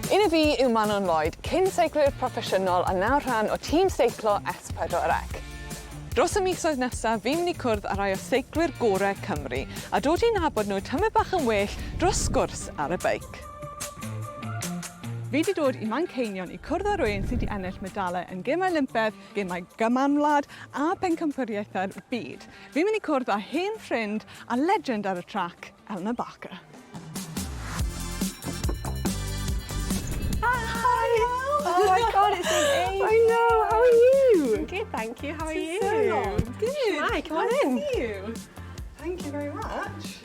Un o fi yw Manon Lloyd, cyn-seiclwraig broffesiynol a nawr rhan o tîm seiclo S4C. Dros y misoedd nesaf, fi'n mynd i cwrdd â rhai o seiclwyr gorau Cymru a dod i nabod nhw tymed bach yn well dros Sgwrs Ar y Beic. Fi wedi dod i Manceinion i cwrdd â rywun sydd wedi ennill medalau yn gemau Olympaidd, gemau gymanwlad a phencampwriaethau'r byd. Fi'n mynd i cwrdd â hen ffrind a legend ar y trac, Elinor Barker. Oh my god, it's been ages. I know, how are you? I'm good, thank you. How are you? So long. Good. Hi, come on in. Nice to see you. Thank you very much.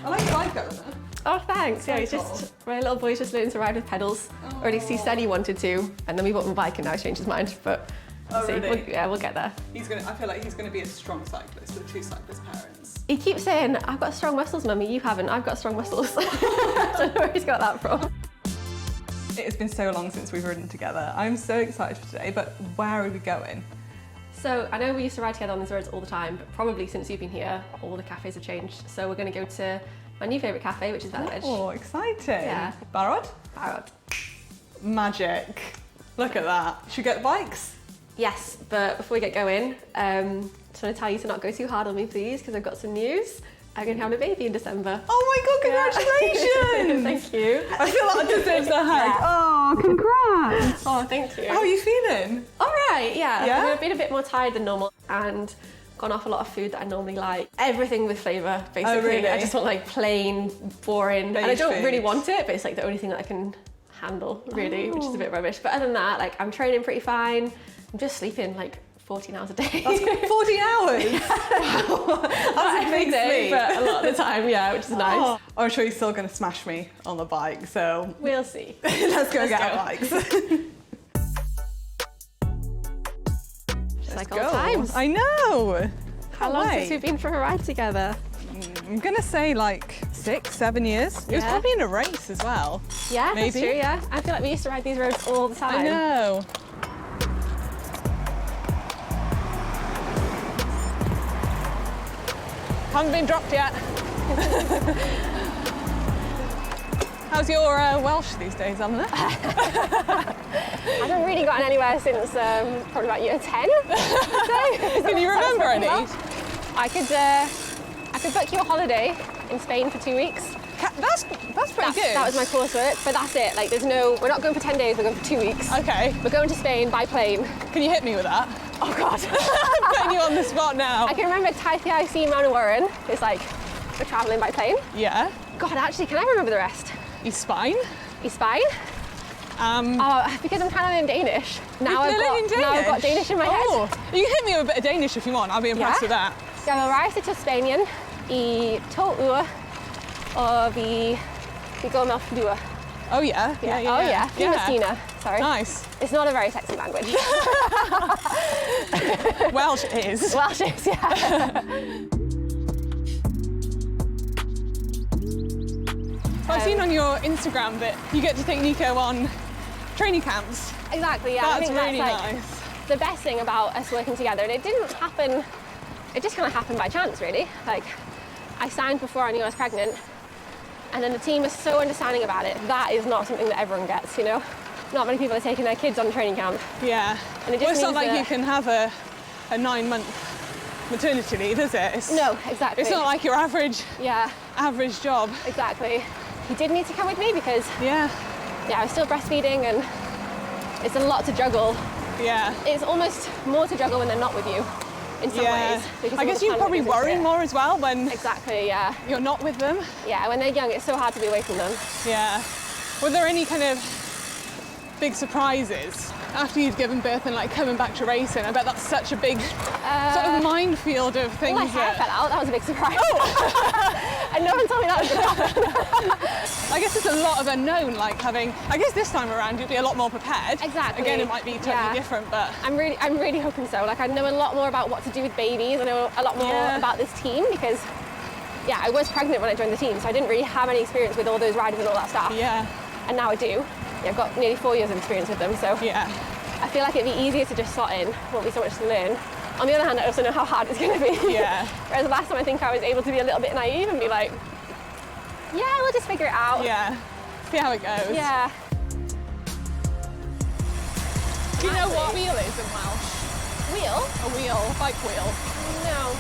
I like your bike, Elinor. Oh, thanks. Yeah, he's cool. just, my little boy's just learning to ride with pedals. Or at least he said he wanted to, and then we bought him a bike and now he's changed his mind. But we'll see. Really? We'll get there. I feel like he's going to be a strong cyclist with two cyclist parents. He keeps saying, I've got strong muscles, Mummy, you haven't. I've got strong muscles. I don't know where he's got that from. It has been so long since we've ridden together. I'm so excited for today, but where are we going? So I know we used to ride together on these roads all the time, but probably since you've been here, all the cafes have changed. So we're going to go to my new favourite cafe, which is Bennod. Oh, exciting. Yeah. Barod? Barod. Magic. Look at that. Should we get bikes? Yes, but before we get going, just want to tell you to not go too hard on me, please, because I've got some news. I'm going to have a baby in December. Oh my God, congratulations! Thank you. I feel like that deserves a hug. Yeah. Oh, congrats! Oh, thank you. How are you feeling? All right, yeah. Yeah? I've been a bit more tired than normal and gone off a lot of food that I normally like. Everything with flavour, basically. Oh, really? I just want like plain, boring, and I don't food. really want it, but it's like the only thing that I can handle, really, which is a bit rubbish. But other than that, like I'm training pretty fine. I'm just sleeping like 14 hours a day. That's 40 hours? Wow. That's a big day, sleep. but a lot of the time, yeah, which is nice. Oh, I'm sure he's still going to smash me on the bike, so We'll see. let's go get our bikes. Just like old times. I know. How long since we've been for a ride together? I'm going to say like 6, 7 years. It was Yeah. probably in a race as well. Yeah, Maybe. that's true, yeah. I feel like we used to ride these roads all the time. I know. Haven't been dropped yet. How's your Welsh these days, Elinor? I haven't really gotten anywhere since probably about year 10. Can you remember any? I could book you a holiday in Spain for 2 weeks. That's pretty good. That was my coursework, but that's it. Like, we're not going for 10 days, we're going for 2 weeks. Okay. We're going to Spain by plane. Can you hit me with that? Oh God. I'm putting you on the spot now. I can remember Taithiaisi Mewn. It's like, we're travelling by plane. Yeah. God, actually, can I remember the rest? East Spine. East Spine? Oh, because I'm kind of in Danish. Now I've got Danish in my head. Oh, you can hit me with a bit of Danish if you want. I'll be impressed with that. Ja, we reizen til Spanien I 2 uur, og vi går med flyver. Oh yeah. Oh yeah. Messina. Sorry. Nice. It's not a very sexy language. Welsh is. Welsh is, yeah. I've seen on your Instagram that you get to take Nico on training camps. Exactly, yeah. That's I think really that's like nice. the best thing about us working together. And it didn't happen, it just kind of happened by chance, really. Like, I signed before I knew I was pregnant, and then the team was so understanding about it. That is not something that everyone gets, you know? Not many people are taking their kids on training camp. Yeah. And it just Well, it's not means like that you can have a 9-month maternity leave, is it? No, exactly. It's not like your average job. Exactly. He did need to come with me because Yeah. I was still breastfeeding and it's a lot to juggle. Yeah. It's almost more to juggle when they're not with you in some ways. because I all guess the you time probably that goes into worry it. more as well when Exactly, yeah. you're not with them. Yeah, when they're young, it's so hard to be away from them. Yeah. Were there any kind of big surprises after you'd given birth and like coming back to racing? I bet that's such a big sort of minefield of things. My hair fell out, that was a big surprise. And no one told me that was going to happen. I guess it's a lot of unknown, like having, I guess this time around you'd be a lot more prepared. Exactly. Again, it might be totally different, but... I'm really hoping so. Like, I know a lot more about what to do with babies. I know a lot more about this team because, yeah, I was pregnant when I joined the team, so I didn't really have any experience with all those riders and all that stuff. Yeah. And now I do. Yeah, I've got nearly 4 years of experience with them, so yeah. I feel like it'd be easier to just slot in. Won't be so much to learn. On the other hand, I also know how hard it's going to be. Yeah. Whereas last time I think I was able to be a little bit naive and be like, yeah, we'll just figure it out. Yeah. See how it goes. Yeah. Do you know what wheel is in Welsh? Wheel? A wheel, a bike wheel. No.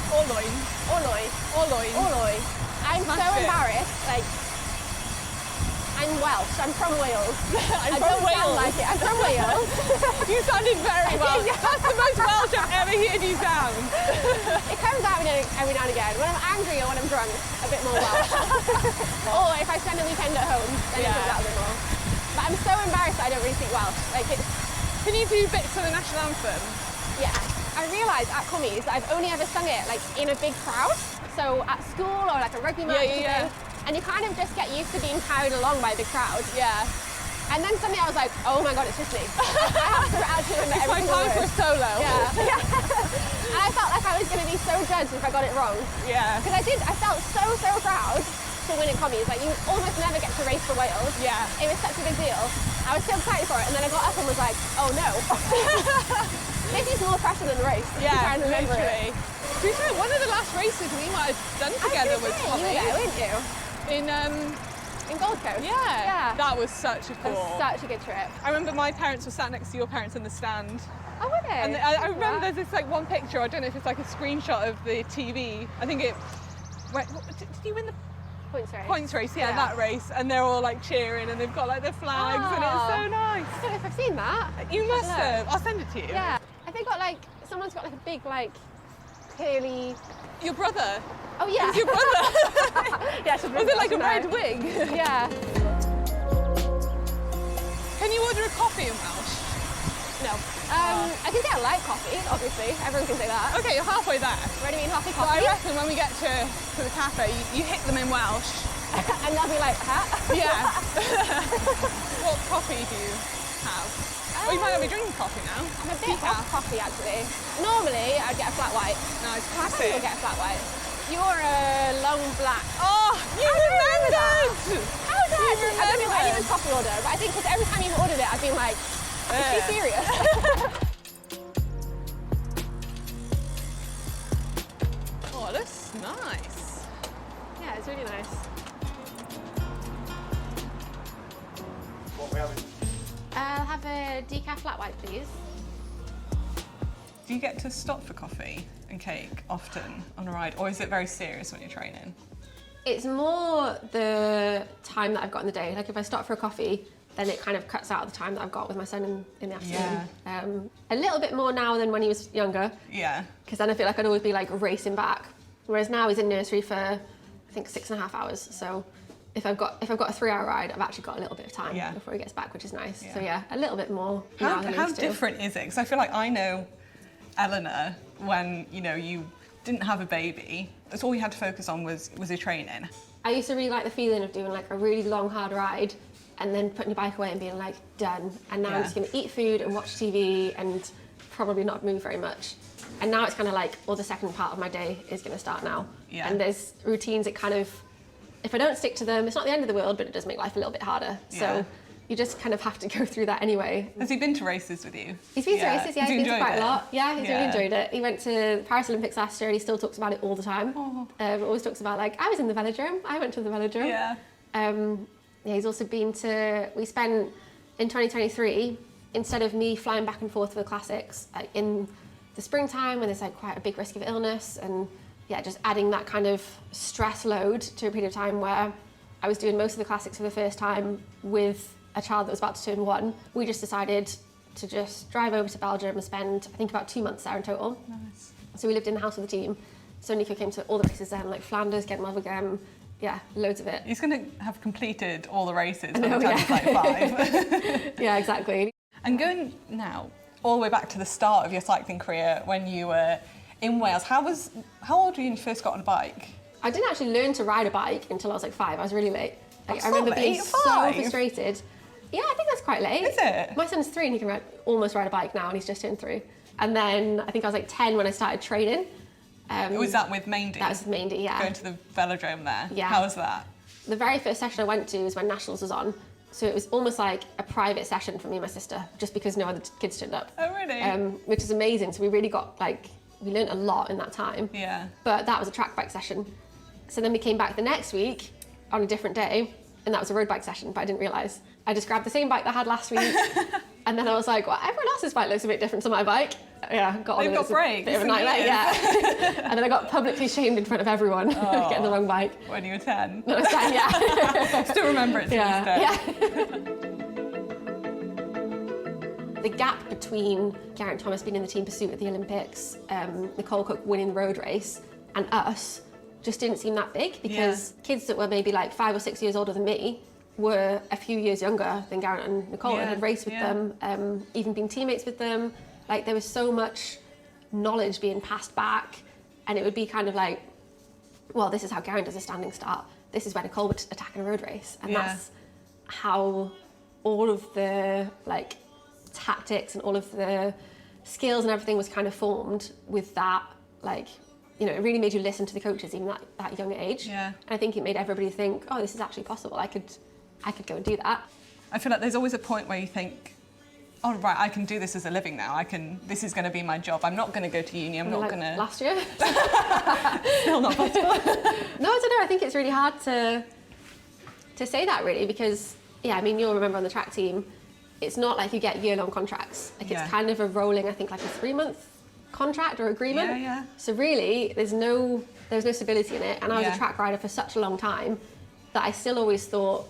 Olwyn. Olwyn. Olwyn. Olwyn. I'm Smash so it. embarrassed. Like, I'm Welsh. I'm from Wales. I'm I from don't sound Wales. like it. I'm from Wales. You sounded very well. That's the most Welsh I've ever heard you sound. It comes out every now and again. When I'm angry or when I'm drunk, a bit more Welsh. Or if I spend a weekend at home, then it comes out a bit more. But I'm so embarrassed that I don't really speak Welsh. Like, it's... Can you do bits of the national anthem? Yeah. I realised at Cummies that I've only ever sung it like in a big crowd. So at school or like a rugby match or something. And you kind of just get used to being carried along by a big crowd. Yeah. And then suddenly I was like, oh my God, it's just me. I have to actually remember It's my every time for a solo. Yeah. And I felt like I was going to be so judged if I got it wrong. Yeah. Because I felt so proud to win at Cummies. Like, you almost never get to race for Wales. Yeah. It was such a big deal. I was so excited for it, and then I got up and was like, oh no. This is more pressure than the race. Yeah, trying to remember literally. To be fair, one of the last races we might have done together was you were there, weren't you? in Gold Coast. Yeah. That was such a It cool. was such a good trip. I remember my parents were sat next to your parents in the stand. Oh, were they? And I remember there's this like one picture, I don't know if it's like a screenshot of the TV. I think it went, did you win the Points race. Yeah, that race, and they're all like cheering and they've got like their flags and it's so nice. I don't know if I've seen that. You must have. I'll send it to you. Yeah. I think got like, someone's got like a big like, curly... Your brother? Oh yeah. It's your brother? Yeah, so Was it like a red no. wig? Yeah. Can you order a coffee in Welsh? No. I can say I like coffee, obviously. Everyone can say that. Okay, you're halfway there. Where do you mean coffee? But I reckon when we get to the cafe, you hit them in Welsh. And they'll be like, huh? Yeah. What coffee do you have? Well, you might not be drinking coffee now. I'm a bit off coffee, actually. Normally, I'd get a flat white. No, it's I classic. will get a flat white. You're a long black. Oh, you remembered! How did I don't know anyone's coffee order, but I think because every time you've ordered it, I've been like, is she serious? Oh, that's nice. Yeah, it's really nice. What we having? I'll have a decaf flat white, please. Do you get to stop for coffee and cake often on a ride, or is it very serious when you're training? It's more the time that I've got in the day. Like if I stop for a coffee, then it kind of cuts out the time that I've got with my son in the afternoon. A little bit more now than when he was younger. Yeah. Because then I feel like I'd always be like racing back. Whereas now he's in nursery for, I think, 6.5 hours. So if I've got a 3-hour ride, I've actually got a little bit of time before he gets back, which is nice. Yeah. So yeah, a little bit more. How now than I used to. different is it? Because I feel like I know Elinor when, you know, you didn't have a baby. That's all you had to focus on was your training. I used to really like the feeling of doing like a really long, hard ride and then putting your bike away and being like, done. And now I'm just gonna eat food and watch TV and probably not move very much. And now it's kind of like, well, the second part of my day is gonna start now. Yeah. And there's routines that kind of, if I don't stick to them, it's not the end of the world, but it does make life a little bit harder. Yeah. So you just kind of have to go throroh that anyway. Has he been to races with you? He's been to races, yeah, he's been to quite it? a lot. Yeah, he's really enjoyed it. He went to the Paris Olympics last year and he still talks about it all the time. Oh. Always talks about like, I was in the velodrome, I went to the velodrome. Yeah. Yeah, he's also been to, we spent, in 2023, instead of me flying back and forth for the classics, in the springtime when there's like quite a big risk of illness and yeah, just adding that kind of stress load to a period of time where I was doing most of the classics for the first time with a child that was about to turn 1, we just decided to just drive over to Belgium and spend, I think, about 2 months there in total. Nice. So we lived in the house with the team. So Nico came to all the races then, like Flanders, Gent-Wevelgem, yeah, loads of it. He's going to have completed all the races by know, the time he's like 5. Yeah, exactly. And going now all the way back to the start of your cycling career when you were in Wales, how old were you when you first got on a bike? I didn't actually learn to ride a bike until I was like 5. I was really late. Like, I so remember being late? so 5? frustrated. Yeah, I think that's quite late. Is it? My son's 3 and he can almost ride a bike now and he's just turned 3. And then I think I was like 10 when I started training. Was that with Maindy? That was with Maindy, yeah. Going to the velodrome there? Yeah. How was that? The very first session I went to was when Nationals was on. So it was almost like a private session for me and my sister, just because no other kids turned up. Oh, really? Which is amazing. So we really got like, we learned a lot in that time. Yeah. But that was a track bike session. So then we came back the next week on a different day and that was a road bike session, but I didn't realise. I just grabbed the same bike that I had last week, and then I was like, well, everyone else's bike looks a bit different to my bike. Yeah, got on. They've got brakes. Bit of a nightmare, yeah. And then I got publicly shamed in front of everyone for getting the wrong bike. When you were 10? No, I was 10, yeah. Still remember it to this day. Yeah. The gap between Geraint Thomas being in the team pursuit at the Olympics, Nicole Cook winning the road race, and us just didn't seem that big, because kids that were maybe like 5 or 6 years older than me were a few years younger than Geraint and Nicole, and had raced with them, even been teammates with them. Like, there was so much knowledge being passed back, and it would be kind of like, well, this is how Geraint does a standing start. This is where Nicole would attack in a road race, and that's how all of the like tactics and all of the skills and everything was kind of formed with that. Like, you know, it really made you listen to the coaches even at that young age. Yeah. And I think it made everybody think, oh, this is actually possible. I could go and do that. I feel like there's always a point where you think, oh, right, I can do this as a living now. This is going to be my job. I'm not going to go to uni. I'm not like going to... Last year? Still not possible. No, I don't know. I think it's really hard to say that, really, because, yeah, I mean, you'll remember on the track team, it's not like you get year-long contracts. Like, it's kind of a rolling, I think, like a 3-month contract or agreement. Yeah, yeah. So really, there's no stability in it. And I was a track rider for such a long time that I still always thought,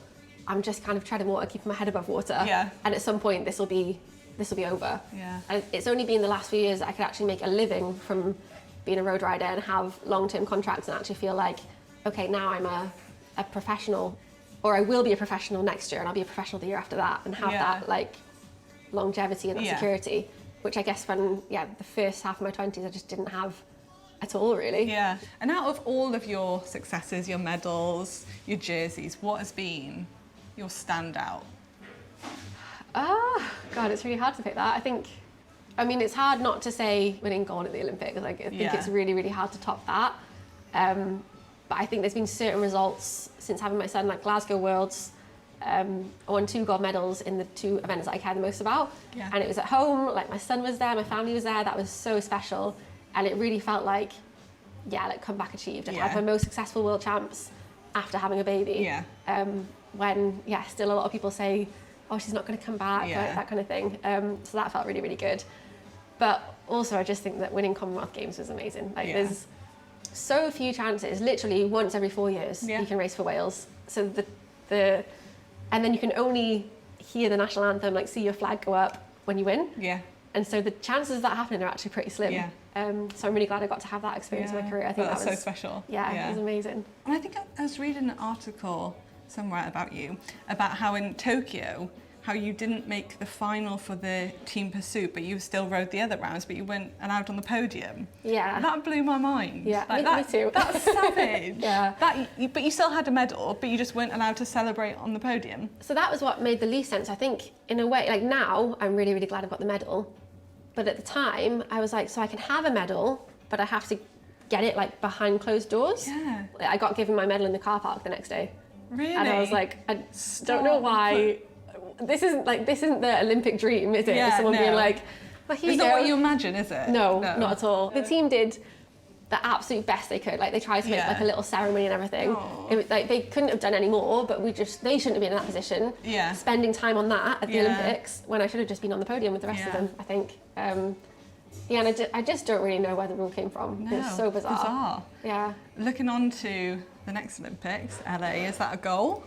I'm just kind of treading water, keeping my head above water. Yeah. And at some point, this will be over. Yeah. And it's only been the last few years that I could actually make a living from being a road rider and have long-term contracts and actually feel like, okay, now I'm a professional, or I will be a professional next year, and I'll be a professional the year after that, and have that like longevity and that security, which I guess when the first half of my 20s I just didn't have at all, really. Yeah. And out of all of your successes, your medals, your jerseys, what has been your standout? God, it's really hard to pick that. I mean, it's hard not to say winning gold at the Olympics. Like, I think it's really, really hard to top that. But I think there's been certain results since having my son, like Glasgow Worlds. I won 2 gold medals in the 2 events that I care the most about. Yeah. And it was at home, like my son was there, my family was there. That was so special. And it really felt like, like comeback achieved. I'd had my most successful world champs after having a baby. Yeah. When, still a lot of people say, oh, she's not going to come back, like, that kind of thing. So that felt really, really good. But also, I just think that winning Commonwealth Games was amazing. Like, there's so few chances, literally once every 4 years, you can race for Wales. So and then you can only hear the national anthem, like see your flag go up when you win. Yeah. And so the chances of that happening are actually pretty slim. Yeah. So I'm really glad I got to have that experience in my career. I think that was so special. Yeah, it was amazing. And I think I was reading an article somewhere about you, about how in Tokyo, how you didn't make the final for the team pursuit, but you still rode the other rounds, but you weren't allowed on the podium. Yeah. That blew my mind. Yeah, like me too. That's savage. But you still had a medal, but you just weren't allowed to celebrate on the podium. So that was what made the least sense, I think, in a way. Like, now, I'm really, really glad I've got the medal. But at the time, I was like, so I can have a medal, but I have to get it, like, behind closed doors. Yeah. I got given my medal in the car park the next day. Really? And I was like, I don't know why. This isn't the Olympic dream, is it? Someone being like, well, here you go. It's not what you imagine, is it? No, not at all. The team did the absolute best they could. Like, they tried to make like a little ceremony and everything. Like, they couldn't have done any more, but they shouldn't have been in that position. Yeah. Spending time on that at the Olympics when I should have just been on the podium with the rest of them, I think. And I just don't really know where the rule came from. No, it was so bizarre. Yeah. Looking on to the next Olympics, LA, is that a goal?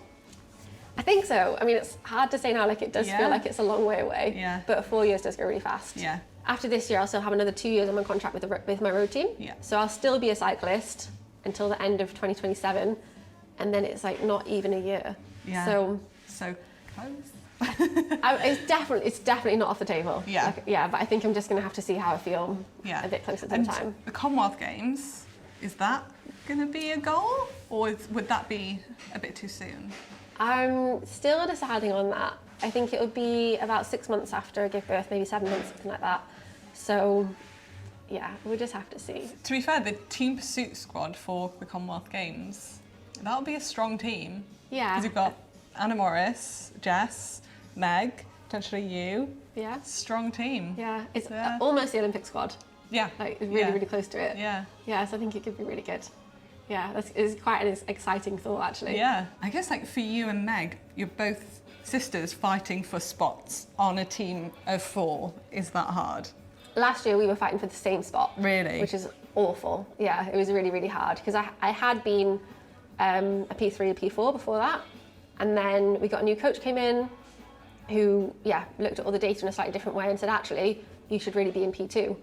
I think so. I mean, it's hard to say now, like, it does feel like it's a long way away, but 4 years does go really fast. Yeah. After this year, I'll still have another 2 years on my contract with my road team. Yeah. So I'll still be a cyclist until the end of 2027, and then it's like not even a year. Yeah. So close. It's definitely not off the table. Yeah. Like, but I think I'm just going to have to see how I feel a bit closer to the time. The Commonwealth Games, is that going to be a goal, or would that be a bit too soon? I'm still deciding on that. I think it would be about 6 months after I give birth, maybe 7 months, something like that. So, we'll just have to see. To be fair, the team pursuit squad for the Commonwealth Games, that'll be a strong team. Yeah. Because you've got Anna Morris, Jess, Meg, potentially you. Yeah. Strong team. Yeah, it's almost the Olympic squad. Yeah. Like, really, really close to it. Yeah. Yeah, so I think it could be really good. Yeah, it's quite an exciting thought, actually. Yeah. I guess like for you and Meg, you're both sisters fighting for spots on a team of 4. Is that hard? Last year we were fighting for the same spot. Really? Which is awful. Yeah, it was really, really hard because I had been a P3, a P4 before that. And then we got a new coach came in who, yeah, looked at all the data in a slightly different way and said, actually, you should really be in P2.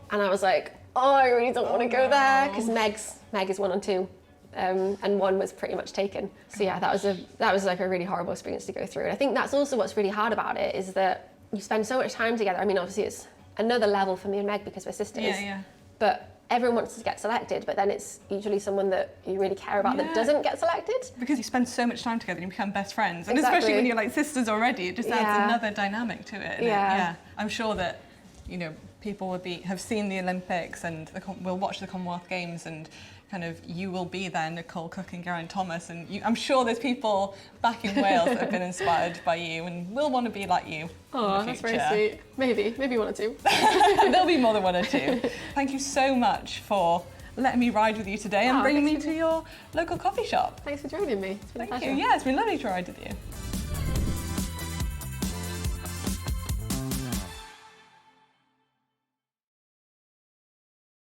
And I was like, oh, I really don't want to go there because Meg is 1 and 2. And 1 was pretty much taken. So yeah, that was like a really horrible experience to go through. And I think that's also what's really hard about it is that you spend so much time together. I mean, obviously it's another level for me and Meg because we're sisters. Yeah. But everyone wants to get selected, but then it's usually someone that you really care about that doesn't get selected. Because you spend so much time together and you become best friends. And Exactly. especially when you're like sisters already, it just adds another dynamic to it. Yeah. I'm sure that, people will have seen the Olympics and will watch the Commonwealth Games and kind of you will be there, Nicole Cook and Geraint Thomas, and I'm sure there's people back in Wales that have been inspired by you and will want to be like you. Oh, that's very sweet. Maybe 1 or 2. There'll be more than 1 or 2. Thank you so much for letting me ride with you today and bringing me to your local coffee shop. Thanks for joining me. It's been a pleasure. Thank you. Yeah, it's been lovely to ride with you.